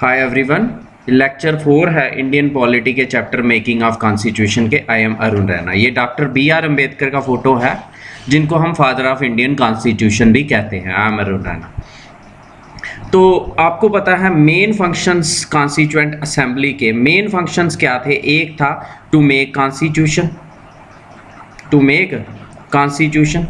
Hi everyone, lecture 4 है Indian polity के chapter making of constitution के। I am Arun Raina. ये डॉक्टर बी आर अम्बेडकर का फोटो है, जिनको हम फादर ऑफ इंडियन कॉन्स्टिट्यूशन भी कहते हैं। I am Arun Raina. तो आपको पता है मेन फंक्शंस कॉन्स्टिट्यूएंट असेंबली के मेन फंक्शंस क्या थे। एक था टू मेक कॉन्स्टिट्यूशन,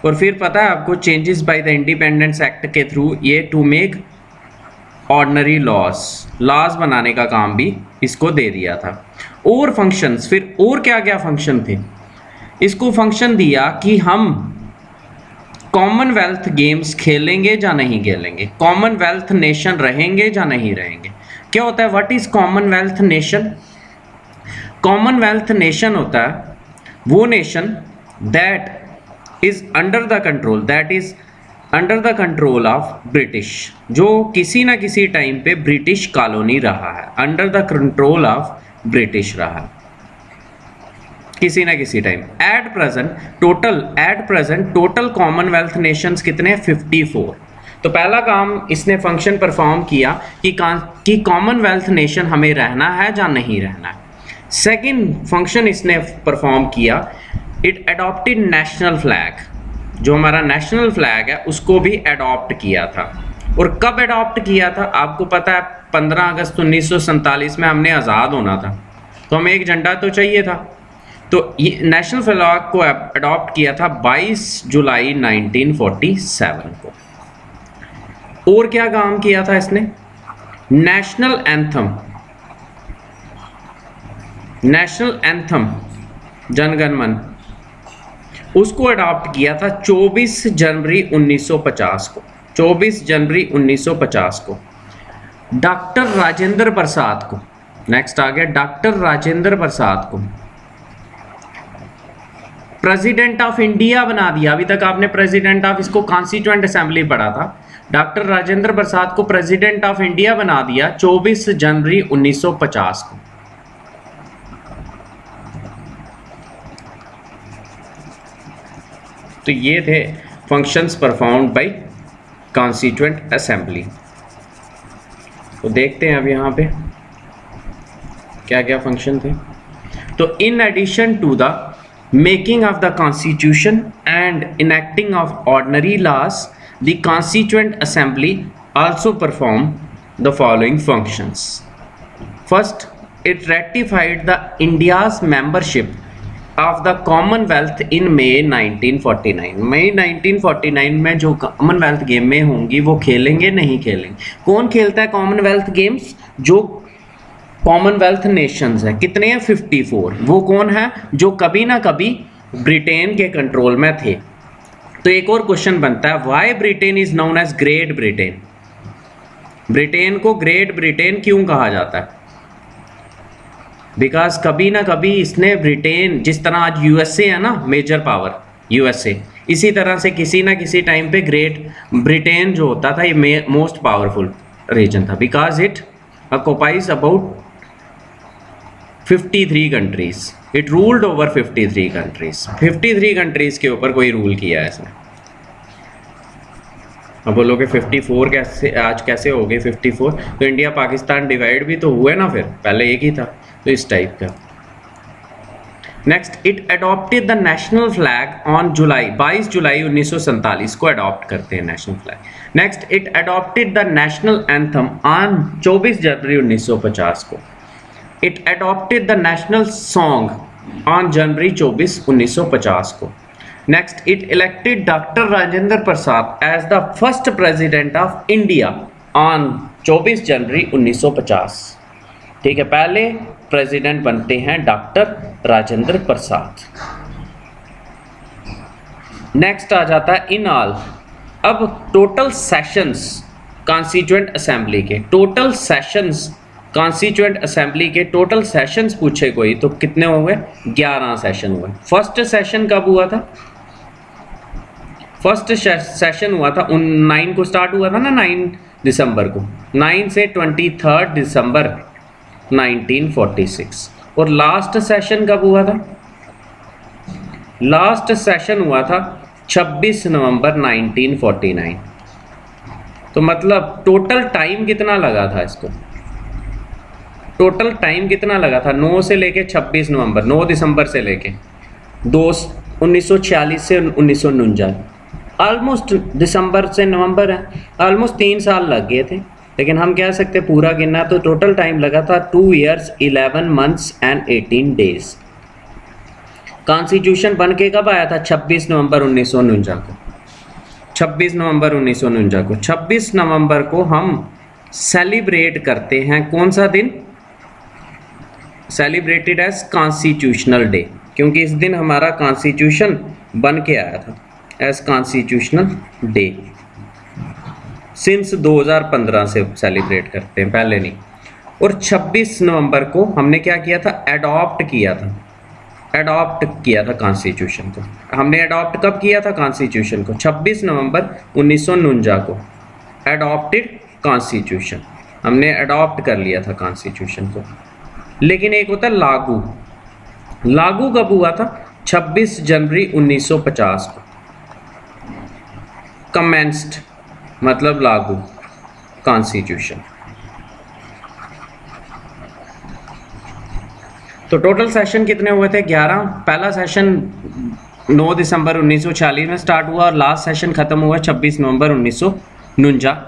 और फिर पता है आपको changes by the independence act के थ्रू ये टू मेक ऑर्डिनरी लॉज बनाने का काम भी इसको दे दिया था। और फंक्शंस, फिर और क्या क्या फंक्शन थे। इसको फंक्शन दिया कि हम कॉमनवेल्थ गेम्स खेलेंगे या नहीं खेलेंगे, कॉमनवेल्थ नेशन रहेंगे या नहीं रहेंगे। क्या होता है, what is Commonwealth nation? Commonwealth nation होता है वो nation that is under the control of British, जो किसी ना किसी टाइम पे ब्रिटिश कॉलोनी रहा है, under the control of British रहा है किसी ना किसी time. At present total Commonwealth Nations कितने हैं? 54। तो पहला काम इसने फंक्शन परफॉर्म किया कि कॉमनवेल्थ नेशन हमें रहना है या नहीं रहना है। सेकंड फंक्शन इसने परफॉर्म किया, इट अडॉप्टेड नेशनल फ्लैग, जो हमारा नेशनल फ्लैग है उसको भी अडॉप्ट किया था। और कब अडॉप्ट किया था आपको पता है? 15 अगस्त 1947 में हमने आज़ाद होना था, तो हमें एक झंडा तो चाहिए था। तो ये नेशनल फ्लैग को अडॉप्ट किया था 22 जुलाई 1947 को। और क्या काम किया था इसने? नेशनल एंथम जनगण मन, उसको अडॉप्ट किया था 24 जनवरी 1950 को। 24 जनवरी 1950 को डॉक्टर राजेंद्र प्रसाद को, नेक्स्ट आ गया डॉक्टर राजेंद्र प्रसाद को प्रेसिडेंट ऑफ इंडिया बना दिया। अभी तक आपने प्रेसिडेंट ऑफ इसको कॉन्स्टिट्यूएंट असेंबली पढ़ा था। डॉक्टर राजेंद्र प्रसाद को प्रेसिडेंट ऑफ इंडिया बना दिया 24 जनवरी 1950 को। तो ये थे functions performed by constituent assembly. तो देखते हैं अब यहाँ पे क्या क्या फंक्शन थे। तो in addition to the making of the constitution and enacting of ordinary laws, the constituent assembly also perform the following functions. First, it ratified the India's membership of the Commonwealth in May 1949। मई 1949 में जो Commonwealth game में होंगी वो खेलेंगे नहीं खेलेंगे। कौन खेलता है कॉमनवेल्थ गेम्स? जो कॉमनवेल्थ नेशंस हैं, कितने हैं? 54। वो कौन है? जो कभी ना कभी ब्रिटेन के कंट्रोल में थे। तो एक और क्वेश्चन बनता है, why Britain is known as Great Britain? Britain को ग्रेट ब्रिटेन क्यों कहा जाता है? बिकॉज कभी ना कभी इसने ब्रिटेन, जिस तरह आज यूएसए है ना मेजर पावर यूएसए, इसी तरह से किसी ना किसी टाइम पे ग्रेट ब्रिटेन जो होता था ये मोस्ट पावरफुल रीजन था, because it occupies about 53 countries. It ruled over 53 countries. 53 countries के ऊपर कोई रूल किया है इसने। अब बोलोगे 54 कैसे, आज कैसे हो गए 54? तो इंडिया पाकिस्तान डिवाइड भी तो हुए ना, फिर पहले एक ही था, तो इस टाइप का। Next, it adopted the national flag on 22 July 1947 को अडॉप्ट करते हैं national flag. Next, it adopted the national anthem on 24 January 1950 को। It adopted the national song on January 24 1950 को। Next, it elected doctor Rajendra Prasad as the first president of India on 24 January 1950। ठीक है, पहले president बनते हैं doctor Rajendra Prasad. Next आ जाता है इन ऑल। अब टोटल सेशंस कॉन्स्टिट्यूएंट असेंबली के, टोटल सेशंस कॉन्स्टिट्यूएंट असेंबली के टोटल सेशंस पूछे कोई तो कितने हो गए? 11 सेशन हुए। फर्स्ट सेशन कब हुआ था? फर्स्ट सेशन हुआ था 9 को स्टार्ट हुआ था ना, 9 दिसंबर को। 9 से 23 दिसंबर 1946। और लास्ट सेशन कब हुआ था? लास्ट सेशन हुआ था 26 नवंबर 1949। तो मतलब टोटल टाइम कितना लगा था इसको? टोटल टाइम कितना लगा था 9 से लेके 26 नवंबर, 9 दिसंबर से लेके 1946 से 1949, ऑलमोस्ट दिसंबर से नवंबर है, ऑलमोस्ट 3 साल लग गए थे। लेकिन हम कह सकते पूरा गिनना तो टोटल टाइम लगा था 2 years 11 months and 18 days। Constitution बन के कब आया था? 26 नवंबर 1949 को। 26 नवंबर 1949 को, 26 नवंबर को हम सेलिब्रेट करते हैं कौन सा दिन? सेलिब्रेटेड एज कॉन्स्टिट्यूशनल डे, क्योंकि इस दिन हमारा कॉन्स्टिट्यूशन बन के आया था एज कॉन्स्टिट्यूशनल डे। सिंस 2015 से सेलिब्रेट करते हैं, पहले नहीं। और 26 नवंबर को हमने क्या किया था? अडॉप्ट किया था, अडॉप्ट किया था कॉन्स्टिट्यूशन को। हमने अडॉप्ट कब किया था कॉन्स्टिट्यूशन को? 26 नवंबर 1949 को अडॉप्टेड कॉन्स्टिट्यूशन, हमने अडॉप्ट कर लिया था कॉन्स्टिट्यूशन को। लेकिन एक होता है लागू। लागू कब हुआ था? 26 जनवरी 1950 को। कमेंस्ड मतलब लागू कॉन्स्टिट्यूशन। तो टोटल सेशन कितने हुए थे? 11। पहला सेशन 9 दिसंबर 1946 में स्टार्ट हुआ और लास्ट सेशन खत्म हुआ 26 नवंबर 1949।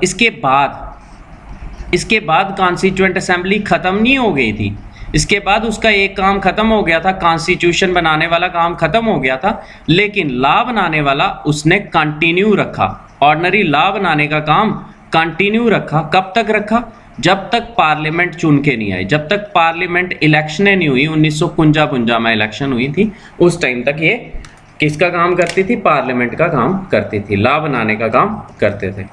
इसके बाद कॉन्स्टिट्यूएंट असेंबली खत्म नहीं हो गई थी। इसके बाद उसका एक काम खत्म हो गया था, कॉन्स्टिट्यूशन बनाने वाला काम खत्म हो गया था, लेकिन लॉ बनाने वाला उसने कंटिन्यू रखा। ऑर्डिनरी लॉ बनाने का काम कंटिन्यू रखा। कब तक रखा? जब तक पार्लियामेंट चुन के नहीं आई, जब तक पार्लियामेंट इलेक्शनें नहीं हुई। 1951 में इलेक्शन हुई थी, उस टाइम तक ये किसका काम करती थी? पार्लियामेंट का काम करती थी, लॉ बनाने का काम करते थे।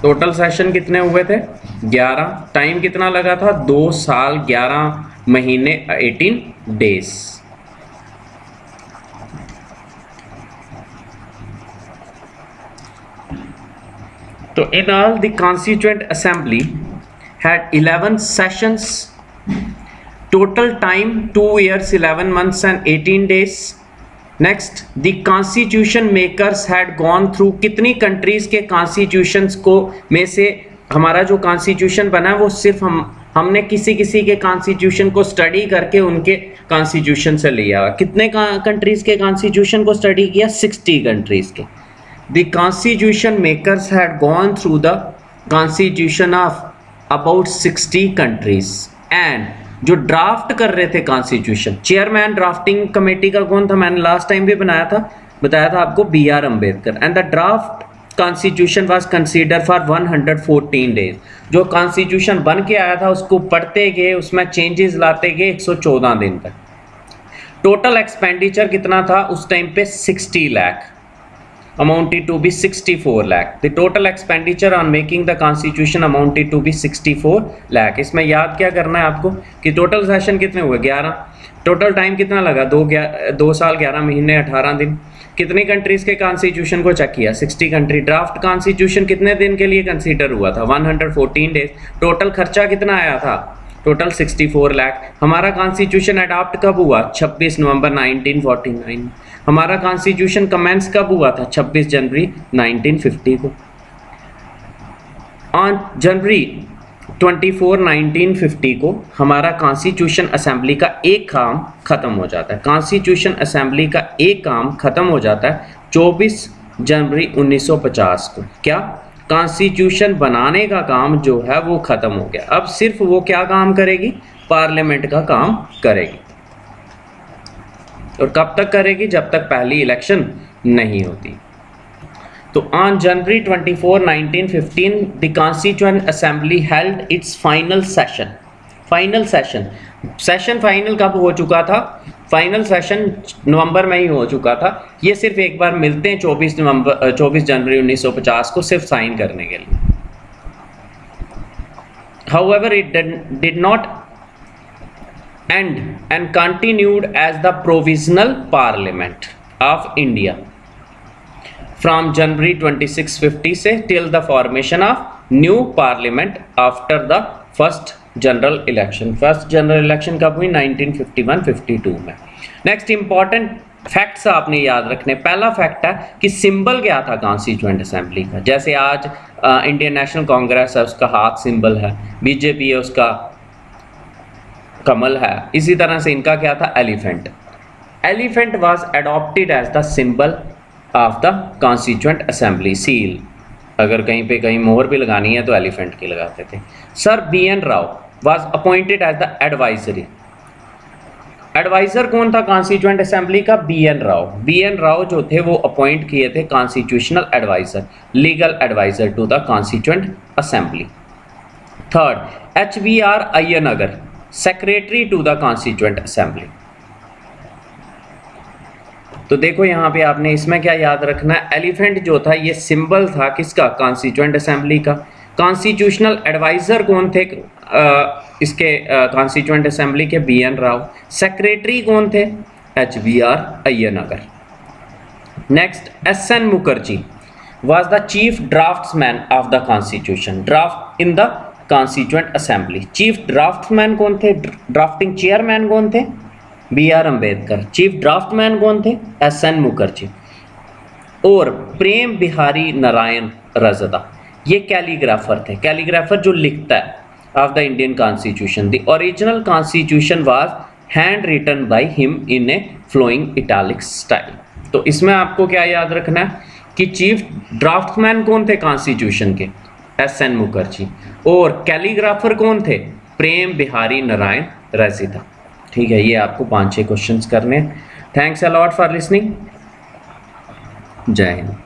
टोटल सेशन कितने हुए थे? 11। टाइम कितना लगा था? 2 साल 11 महीने 18 डेज। तो in all the constituent assembly had 11 sessions, total time 2 years 11 months and 18 days। Next, the constitution makers had gone through कितनी कंट्रीज के कॉन्स्टिट्यूशंस को में से हमारा जो कॉन्स्टिट्यूशन बना है वो सिर्फ हमने किसी के कॉन्स्टिट्यूशन को स्टडी करके उनके कॉन्स्टिट्यूशन से लिया। कितने कंट्रीज के कॉन्स्टिट्यूशन को स्टडी किया? 60 कंट्रीज के। The constitution makers had gone through the constitution of about 60 countries and जो ड्राफ्ट कर रहे थे कॉन्स्टिट्यूशन, चेयरमैन ड्राफ्टिंग कमेटी का कौन था? मैंने लास्ट टाइम भी बताया था आपको, B.R. Ambedkar. And the draft constitution was consider for 114 days. जो कॉन्स्टिट्यूशन बन के आया था उसको पढ़ते गए, उसमें चेंजेस लाते गए 114 दिन तक। टोटल एक्सपेंडिचर कितना था उस टाइम पे? 60 lakh, amounted to be 64 lakh। The total expenditure on making the constitution amounted to be 64 lakh। इसमें याद क्या करना है आपको कि टोटल सेशन कितने हुए? 11। टोटल टाइम कितना लगा? 2 साल 11 महीने 18 दिन। कितनी कंट्रीज के कॉन्स्टिट्यूशन को चेक किया? 60 कंट्री। ड्राफ्ट कॉन्स्टिट्यूशन कितने दिन के लिए कंसीडर हुआ था? 114 डेज। टोटल खर्चा कितना आया था? टोटल 64 लाख। हमारा कॉन्स्टिट्यूशन अडॉप्ट कब हुआ? 26 नवंबर 1949। हमारा कॉन्स्टिट्यूशन कमेंस कब हुआ था? 26 जनवरी 1950 को। ऑन जनवरी 24 1950 को हमारा कॉन्स्टिट्यूशन असेंबली का एक काम खत्म हो जाता है। कॉन्स्टिट्यूशन असेंबली का एक काम खत्म हो जाता है 24 जनवरी 1950 को। क्या? कॉन्स्टिट्यूशन बनाने का काम जो है वो खत्म हो गया। अब सिर्फ वो क्या काम करेगी? पार्लियामेंट का काम करेगी। और कब तक करेगी? जब तक पहली इलेक्शन नहीं होती। तो on January 24 1915 the constituent assembly held it's final session. Final session final कब हो चुका था? फाइनल सेशन नवंबर में ही हो चुका था। ये सिर्फ एक बार मिलते हैं 24 जनवरी 1950 को सिर्फ साइन करने के लिए। However, it did not end and continued as the Provisional Parliament of India from January 2650 से till the formation of new parliament after the first general election। First general election कब हुई? 1951-52 में। Next important facts आपने याद रखने। पहला fact है कि सिंबल क्या था कॉन्स्टिट्यूएंट असेंबली का। जैसे आज इंडियन नेशनल कांग्रेस है, उसका हाथ सिंबल है, बीजेपी है उसका कमल है, इसी तरह से इनका क्या था, elephant. Elephant was adopted as the symbol of the constituent assembly. Seal अगर कहीं पे कहीं मोहर भी लगानी है तो एलिफेंट की लगाते थे। Sir BN Rao was appointed as the advisory. Adviser कौन था कॉन्स्टिट्यूएंट असेंबली का, BN राव। BN राव जो थे वो अपॉइंट किए थे constitutional adviser, legal adviser to the constituent assembly. Third HBR Ayyangar, secretary to the constituent assembly. तो देखो यहाँ पे आपने इसमें क्या याद रखना है, एलिफेंट जो था ये सिंबल था किसका, कॉन्स्टिट्यूएंट असेंबली का। कॉन्स्टिट्यूशनल एडवाइजर कौन थे इसके कॉन्स्टिट्यूएंट असेंबली के, BN राव। सेक्रेटरी कौन थे, HBR Ayyangar. Next SN Mukherjee was the chief draftsman of the constitution, draft in the constituent assembly. Chief draftsman कौन थे, ड्राफ्टिंग चेयरमैन कौन थे, BR अम्बेडकर। चीफ ड्राफ्टमैन कौन थे, SN मुखर्जी। और प्रेम बिहारी नारायण रजदा, ये कैलीग्राफर थे। कैलीग्राफर जो लिखता है of the Indian constitution. The original constitution was hand written by him in a flowing italic style. तो इसमें आपको क्या याद रखना है कि चीफ ड्राफ्टमैन कौन थे कॉन्स्टिट्यूशन के, SN मुखर्जी। और कैलीग्राफर कौन थे, प्रेम बिहारी नारायण रजदा। ठीक है, ये आपको 5-6 क्वेश्चंस करने। Thanks a lot for listening. जय हिंद।